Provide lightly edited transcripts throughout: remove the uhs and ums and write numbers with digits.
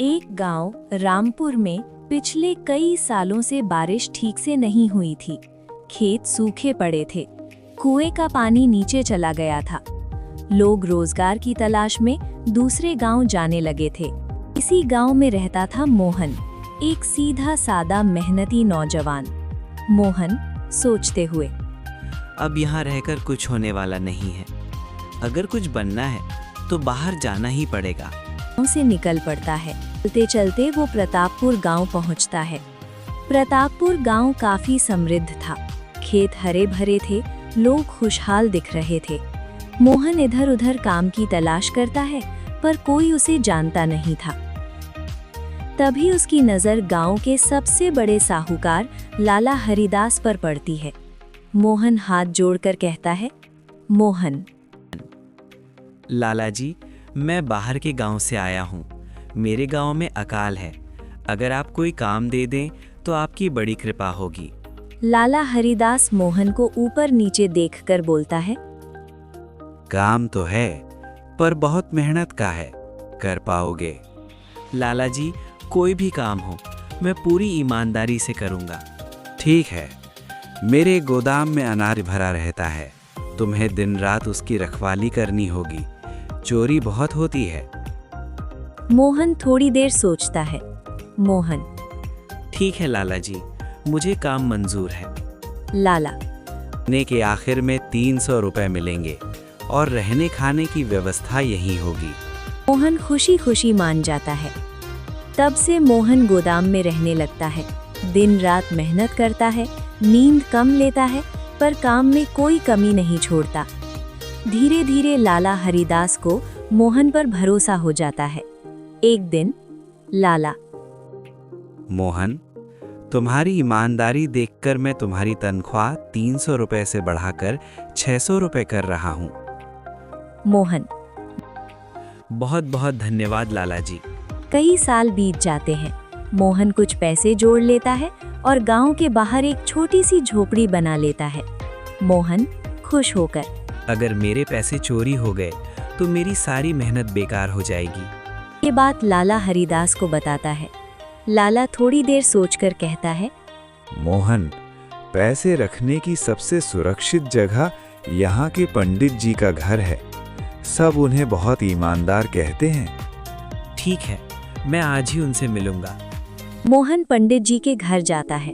एक गांव रामपुर में पिछले कई सालों से बारिश ठीक से नहीं हुई थी। खेत सूखे पड़े थे, कुएं का पानी नीचे चला गया था। लोग रोजगार की तलाश में दूसरे गांव जाने लगे थे। इसी गांव में रहता था मोहन, एक सीधा सादा मेहनती नौजवान। मोहन सोचते हुए, अब यहाँ रहकर कुछ होने वाला नहीं है। अगर कुछ बनना है तो बाहर जाना ही पड़ेगा। गांव से निकल पड़ता है। चलते चलते वो प्रतापपुर गांव पहुंचता है। प्रतापपुर गांव काफी समृद्ध था। खेत हरे भरे थे, लोग खुशहाल दिख रहे थे। मोहन इधर उधर काम की तलाश करता है, पर कोई उसे जानता नहीं था। तभी उसकी नजर गांव के सबसे बड़े साहूकार लाला हरिदास पर पड़ती है। मोहन हाथ जोड़कर कहता है, मोहन। लाला जी, मैं बाहर के गांव से आया हूँ। मेरे गांव में अकाल है। अगर आप कोई काम दे दें तो आपकी बड़ी कृपा होगी। लाला हरिदास मोहन को ऊपर नीचे देखकर बोलता है, काम तो है, पर बहुत मेहनत का है। कर पाओगे? लाला जी, कोई भी काम हो, मैं पूरी ईमानदारी से करूँगा। ठीक है। मेरे गोदाम में अनाज भरा रहता है। तुम्हें दिन रात उसकी रखवाली करनी होगी। चोरी बहुत होती है। मोहन थोड़ी देर सोचता है। मोहन, ठीक है लाला जी, मुझे काम मंजूर है। लाला, ने के आखिर में 300 रुपए मिलेंगे और रहने खाने की व्यवस्था यही होगी। मोहन खुशी खुशी मान जाता है। तब से मोहन गोदाम में रहने लगता है। दिन रात मेहनत करता है, नींद कम लेता है, पर काम में कोई कमी नहीं छोड़ता। धीरे धीरे लाला हरिदास को मोहन पर भरोसा हो जाता है। एक दिन लाला, मोहन, तुम्हारी ईमानदारी देखकर मैं तुम्हारी तनख्वाह 300 रुपए से बढ़ाकर 600 रुपए कर रहा हूँ। मोहन, बहुत बहुत धन्यवाद लाला जी। कई साल बीत जाते हैं। मोहन कुछ पैसे जोड़ लेता है और गांव के बाहर एक छोटी सी झोपड़ी बना लेता है। मोहन खुश होकर, अगर मेरे पैसे चोरी हो गए तो मेरी सारी मेहनत बेकार हो जाएगी। ये बात लाला हरिदास को बताता है। लाला थोड़ी देर सोचकर कहता है, मोहन, पैसे रखने की सबसे सुरक्षित जगह यहाँ के पंडित जी का घर है। सब उन्हें बहुत ईमानदार कहते हैं। ठीक है, मैं आज ही उनसे मिलूंगा। मोहन पंडित जी के घर जाता है।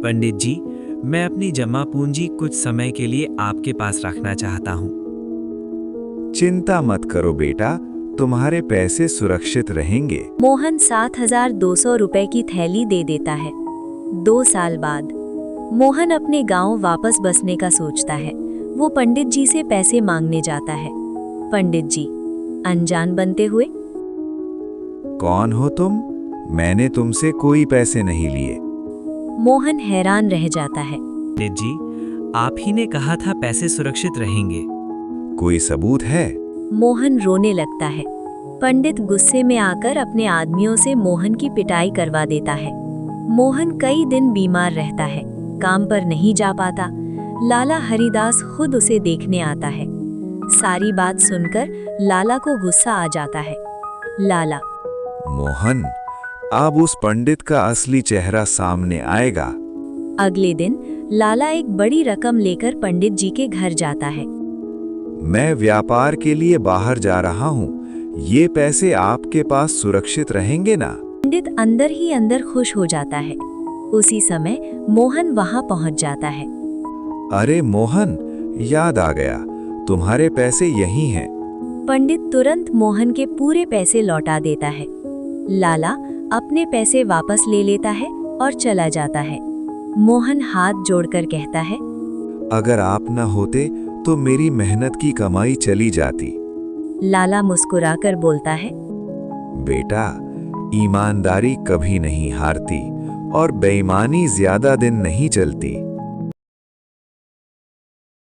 पंडित जी, मैं अपनी जमा पूंजी कुछ समय के लिए आपके पास रखना चाहता हूँ। चिंता मत करो बेटा, तुम्हारे पैसे सुरक्षित रहेंगे। मोहन 7,200 रुपए की थैली दे देता है। 2 साल बाद मोहन अपने गांव वापस बसने का सोचता है। वो पंडित जी से पैसे मांगने जाता है। पंडित जी अनजान बनते हुए, कौन हो तुम? मैंने तुमसे कोई पैसे नहीं लिए। मोहन हैरान रह जाता है। पंडित जी, आप ही ने कहा था पैसे सुरक्षित रहेंगे। कोई सबूत है? मोहन रोने लगता है। पंडित गुस्से में आकर अपने आदमियों से मोहन की पिटाई करवा देता है। मोहन कई दिन बीमार रहता है, काम पर नहीं जा पाता। लाला हरिदास खुद उसे देखने आता है। सारी बात सुनकर लाला को गुस्सा आ जाता है। लाला, मोहन, अब उस पंडित का असली चेहरा सामने आएगा। अगले दिन लाला एक बड़ी रकम लेकर पंडित जी के घर जाता है। मैं व्यापार के लिए बाहर जा रहा हूँ। ये पैसे आपके पास सुरक्षित रहेंगे ना? पंडित अंदर ही अंदर खुश हो जाता है। उसी समय मोहन वहां पहुंच जाता है। अरे मोहन, याद आ गया, तुम्हारे पैसे यही हैं। पंडित तुरंत मोहन के पूरे पैसे लौटा देता है। लाला अपने पैसे वापस ले लेता है और चला जाता है। मोहन हाथ जोड़कर कहता है, अगर आप न होते तो मेरी मेहनत की कमाई चली जाती। लाला मुस्कुराकर बोलता है, बेटा, ईमानदारी कभी नहीं हारती और बेईमानी ज्यादा दिन नहीं चलती।